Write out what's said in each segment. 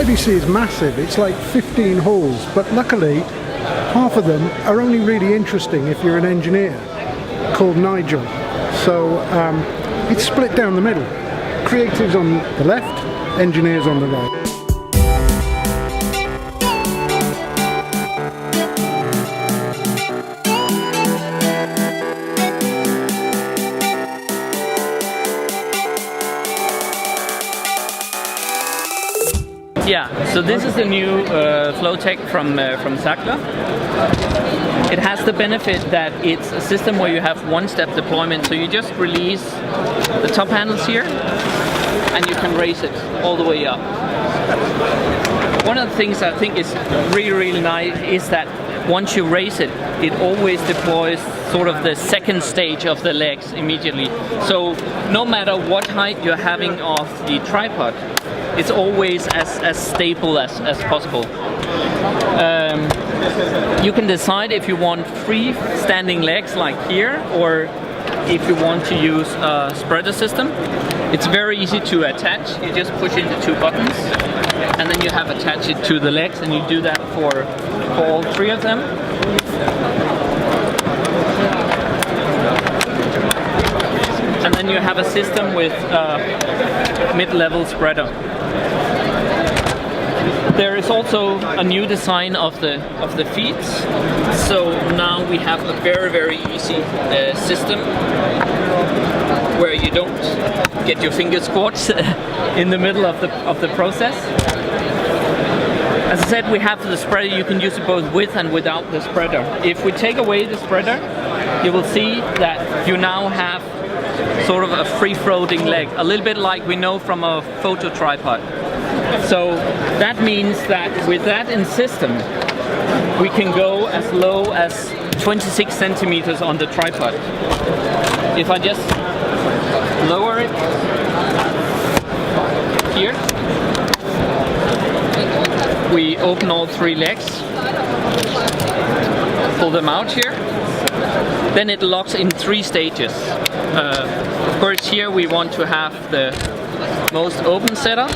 IBC is massive, it's like 15 halls, but luckily half of them are only really interesting if you're an engineer called Nigel. So it's split down the middle. Creatives on the left, engineers on the right. Yeah, so this is the new Flowtech from Sackler. It has the benefit that it's a system where you have one-step deployment, so you just release the top handles here and you can raise it all the way up. One of the things I think is really nice is that once you raise it, it always deploys sort of the second stage of the legs immediately. So no matter what height you're having of the tripod, it's always as stable as possible. You can decide if you want free standing legs like here, or if you want to use a spreader system. It's very easy to attach. You just push in the two buttons and then you have attached it to the legs, and you do that for all three of them. And then you have a system with mid-level spreader. There is also a new design of the feet, so now we have a very easy system where you don't get your fingers caught in the middle of the process. As I said, we have the spreader. You can use it both with and without the spreader. If we take away the spreader, you will see that you now have sort of a free-floating leg, a little bit like we know from a photo tripod. So that means that with that in system, we can go as low as 26 centimeters on the tripod. If I just lower it here, we open all three legs, pull them out here, then it locks in 3 stages. Of course, here we want to have the most open setup.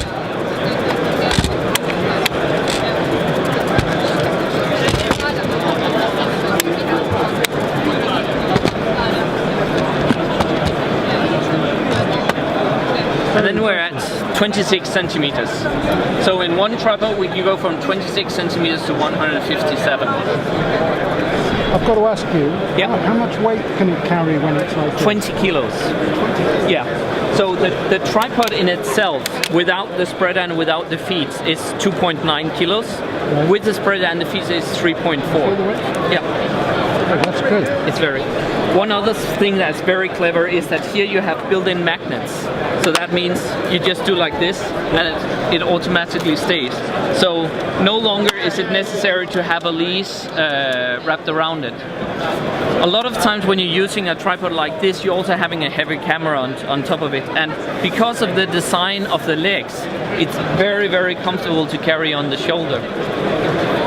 And then we're at 26 centimeters. So in one tripod we can go from 26 centimeters to 157. I've got to ask you, yeah, how much weight can it carry when it's like 20 kilos. Yeah. So the tripod in itself, without the spreader and without the feet, is 2.9 kilos. Right. With the spreader and the feet, it's 3.4. Yeah. Oh, that's good. It's very. One other thing that's very clever is that here you have built-in magnets. So that means you just do like this and it automatically stays. So no longer is it necessary to have a leash wrapped around it. A lot of times when you're using a tripod like this, you're also having a heavy camera on top of it. And because of the design of the legs, it's very comfortable to carry on the shoulder.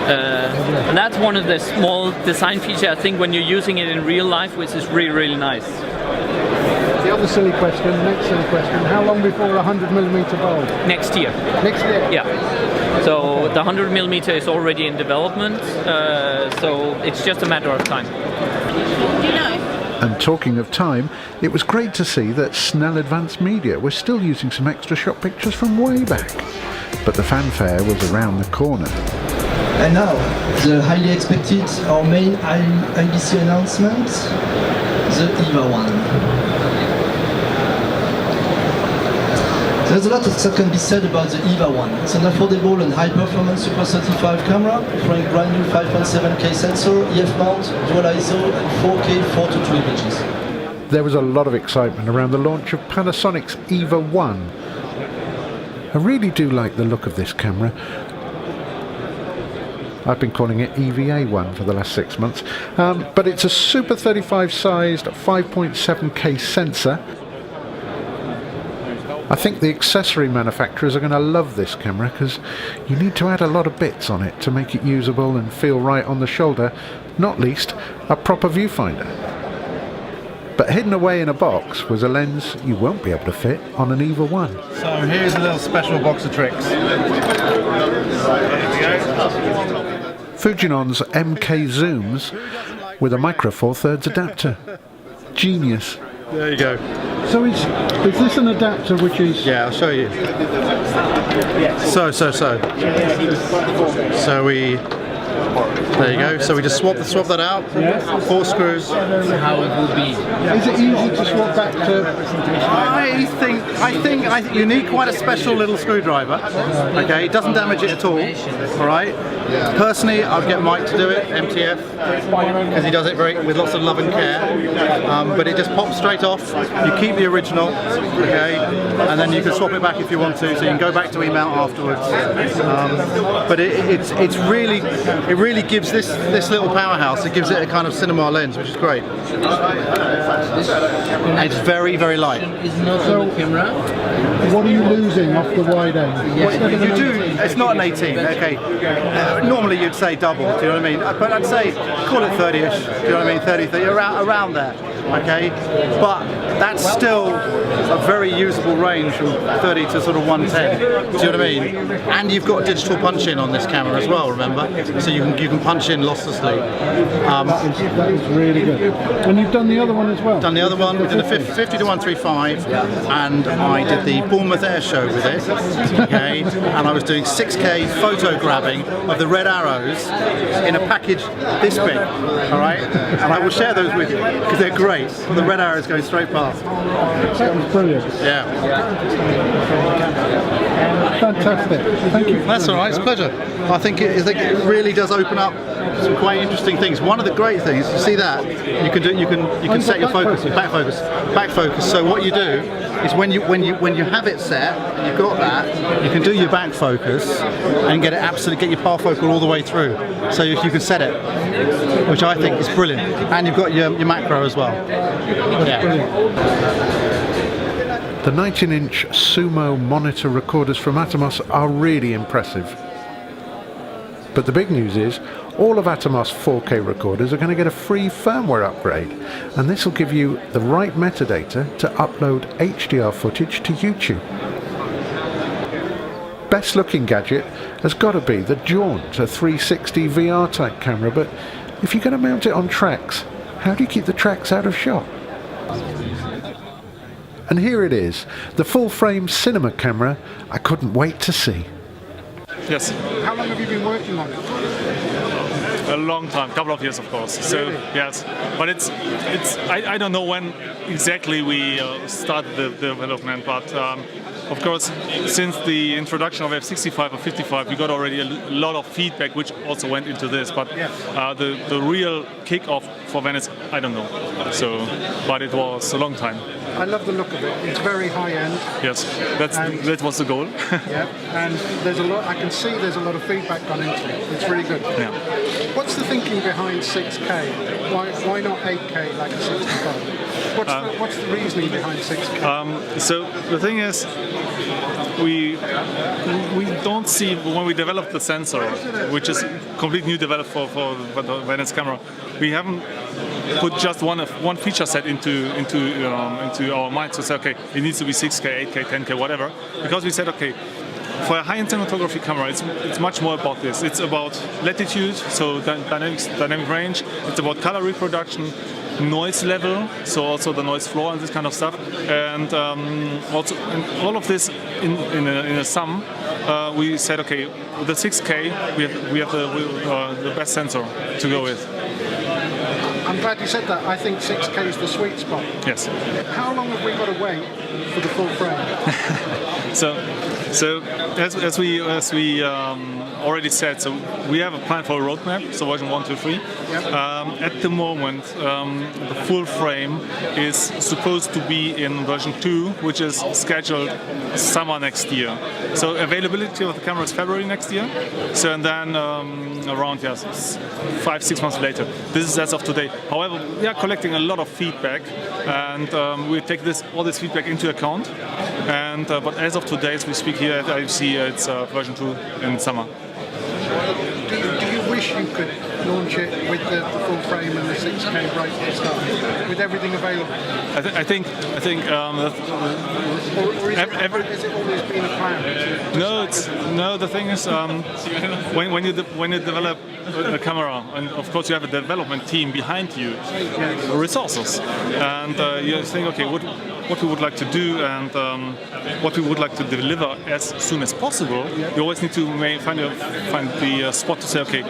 And that's one of the small design features, I think, when you're using it in real life, which is really nice. The other silly question, next silly question, how long before a 100mm bulb? Next year. Next year? Yeah. So the 100mm is already in development, so it's just a matter of time. And talking of time, it was great to see that Snell Advanced Media was still using some extra shot pictures from way back. But the fanfare was around the corner. And now, the highly expected, our main IBC announcement, the EVA one. There's a lot that can be said about the EVA one. It's an affordable and high-performance Super 35 camera, offering brand new 5.7K sensor, EF mount, dual ISO, and 4K 4:2 images. There was a lot of excitement around the launch of Panasonic's EVA 1. I really do like the look of this camera. I've been calling it EVA1 for the last 6 months, but it's a Super 35 sized 5.7K sensor. I think the accessory manufacturers are going to love this camera because you need to add a lot of bits on it to make it usable and feel right on the shoulder, not least a proper viewfinder. But hidden away in a box was a lens you won't be able to fit on an EVA 1. So here's a little special box of tricks. Fujinon's MK zooms with a micro 4/3 adapter. Genius. There you go. So is this an adapter which is... Yeah, I'll show you. So we... There you go. So we just swap that out. 4 screws. How it will be. Is it easy to swap back to... I think you need quite a special little screwdriver. Okay, it doesn't damage it at all. All right. Personally, I'd get Mike to do it, MTF, because he does it with lots of love and care. But it just pops straight off. You keep the original, okay, and then you can swap it back if you want to. So you can go back to email afterwards. But it really gives this little powerhouse. It gives it a kind of cinema lens, which is great. It's very, very light. It's not on the camera. What are you losing off the wide end? You do. It's not an 18. Okay. Normally you'd say double. Do you know what I mean? But I'd say call it 30ish. Do you know what I mean? 30, around there. Okay. But that's still a very usable range from 30 to sort of 110. Do you know what I mean? And you've got digital punch in on this camera as well. Remember, so you can punch in losslessly. That is really good. And you've done the other one as well. Done the other one. We did a 50 to 135, and I did the Bournemouth Air Show with it. Okay, and I was doing 6K photo grabbing of the red arrows in a package this big. All right, and I will share those with you because they're great. The red arrows going straight past. That was brilliant. Yeah. Fantastic. Thank you. That's all right. It's a pleasure. I think it really does open up some quite interesting things. One of the great things, you see that you can set your focus, back focus. So what you do is when you have it set and you've got that, you can do your back focus and get your parfocal all the way through. So you can set it, which I think is brilliant. And you've got your macro as well. Yeah. The 19-inch Sumo monitor recorders from Atomos are really impressive. But the big news is, all of Atomos 4K recorders are going to get a free firmware upgrade, and this will give you the right metadata to upload HDR footage to YouTube. Best looking gadget has got to be the Jaunt, a 360 VR type camera, but if you're going to mount it on tracks, how do you keep the tracks out of shot? And here it is, the full frame cinema camera I couldn't wait to see. Yes. How long have you been working on it? A long time, couple of years, of course. So yes, but it's I don't know when exactly we started the development, but of course, since the introduction of F65 or 55, we got already a lot of feedback, which also went into this. But the real kick-off for Venice, I don't know. So, but it was a long time. I love the look of it. It's very high end. Yes, that was the goal. Yeah, and there's a lot. I can see there's a lot of feedback gone into it. It's really good. Yeah. What's the thinking behind 6K? Why not 8K like a 65? What's the reasoning behind 6K? So the thing is, we don't see when we developed the sensor, which is completely new developed for the Venice camera. We haven't put just one feature set into our minds to say, okay, it needs to be 6K, 8K, 10K, whatever, because we said, okay, for a high-end cinematography camera, it's much more about this. It's about latitude, so dynamic range. It's about color reproduction, noise level, so also the noise floor and this kind of stuff, and also and all of this in a sum. We said, okay, with the 6K, we have the best sensor to go with. I'm glad you said that. I think 6K is the sweet spot. Yes. How long have we got to wait for the full frame? So as we already said, so we have a plan for a roadmap, so version 1, 2, 3. Yep. At the moment, the full frame is supposed to be in version 2, which is scheduled summer next year. So availability of the camera is February next year. So and then around 5-6 months later. This is as of today. However, we are collecting a lot of feedback, and we take all this feedback into account. And but as of today, as we speak here at IBC, it's version 2 in summer. Do you wish you could launch it with the full frame and the 6K bright stuff, with everything available. I think Or has it always been a plan? no. The thing is, when you develop a camera, and of course you have a development team behind you, resources, and you think, okay, what we would like to do and what we would like to deliver as soon as possible. You always need to find the spot to say, okay,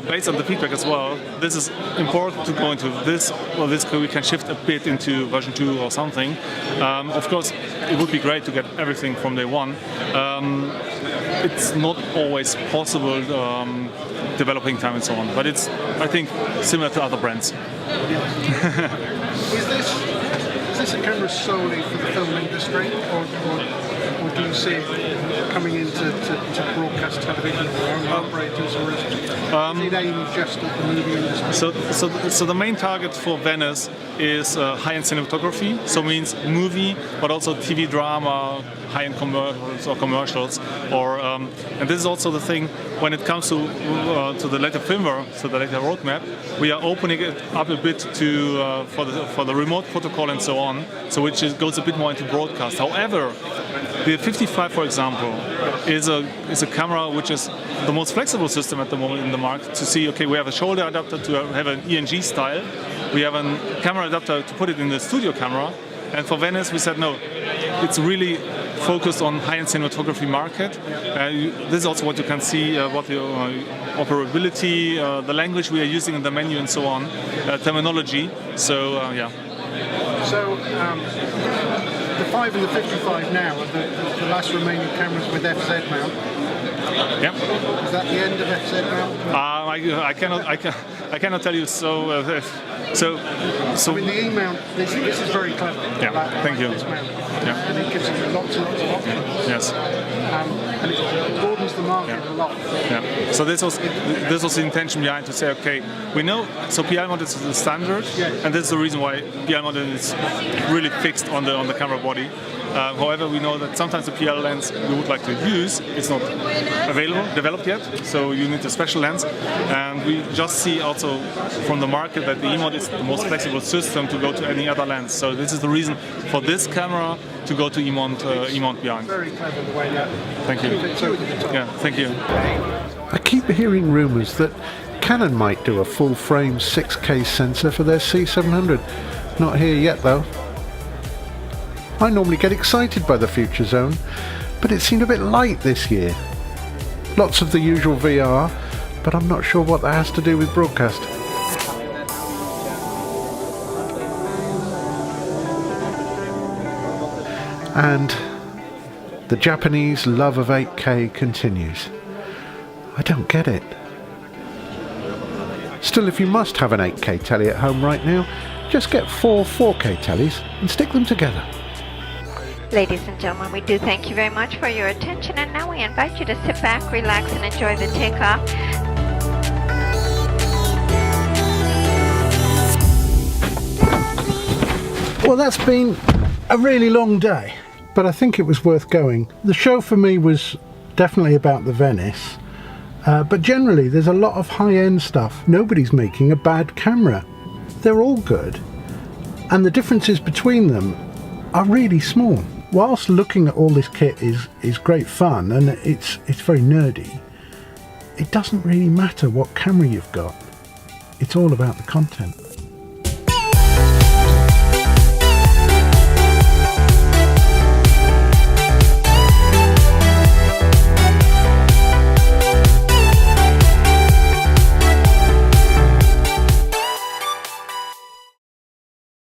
based on the feedback as well, this is important to go into this, or this we can shift a bit into version 2 or something. Of course, it would be great to get everything from day one. It's not always possible, developing time and so on, but it's, I think, similar to other brands. Is this a camera solely for the film industry, or do you see it coming into broadcast television or own operators, or is it aimed just at the movie industry? So the main target for Venice is high-end cinematography, so means movie, but also TV drama, high-end commercials, and this is also the thing when it comes to the later firmware, so the later roadmap. We are opening it up a bit to for the remote protocol and so on, so which goes a bit more into broadcast. However, the 55, for example, is a camera which is the most flexible system at the moment in the market. To see, okay, we have a shoulder adapter to have an ENG style. We have a camera adapter to put it in the studio camera. And for Venice, we said no. It's really focused on high-end cinematography market. This is also what you can see, what the operability, the language we are using in the menu and so on, terminology. So yeah. So the 5 and the 55 now are the last remaining cameras with FZ mount. Yeah. Is that the end of FZ mount? I cannot tell you. So I mean, the E-mount, this is very clever. Yeah, thank you. Yeah. And it gives you lots and lots of options. Yes. And it broadens the market a lot. Yeah. So this was the intention behind, to say, okay, we know, so PI mount is the standard, and this is the reason why PI mount is really fixed on the camera body. However, we know that sometimes the PL lens we would like to use is not developed yet, so you need a special lens. And we just see also from the market that the E-mount is the most flexible system to go to any other lens. So this is the reason for this camera to go to E-mount behind. Very clever the way that. Thank you. Yeah, thank you. I keep hearing rumours that Canon might do a full-frame 6K sensor for their C700. Not here yet though. I normally get excited by the Future Zone, but it seemed a bit light this year. Lots of the usual VR, but I'm not sure what that has to do with broadcast. And the Japanese love of 8K continues. I don't get it. Still, if you must have an 8K telly at home right now, just get 4 4K tellies and stick them together. Ladies and gentlemen, we do thank you very much for your attention, and now we invite you to sit back, relax, and enjoy the takeoff. Well, that's been a really long day, but I think it was worth going. The show for me was definitely about the Venice, but generally there's a lot of high-end stuff. Nobody's making a bad camera. They're all good, and the differences between them are really small. Whilst looking at all this kit is great fun and it's very nerdy, it doesn't really matter what camera you've got. It's all about the content.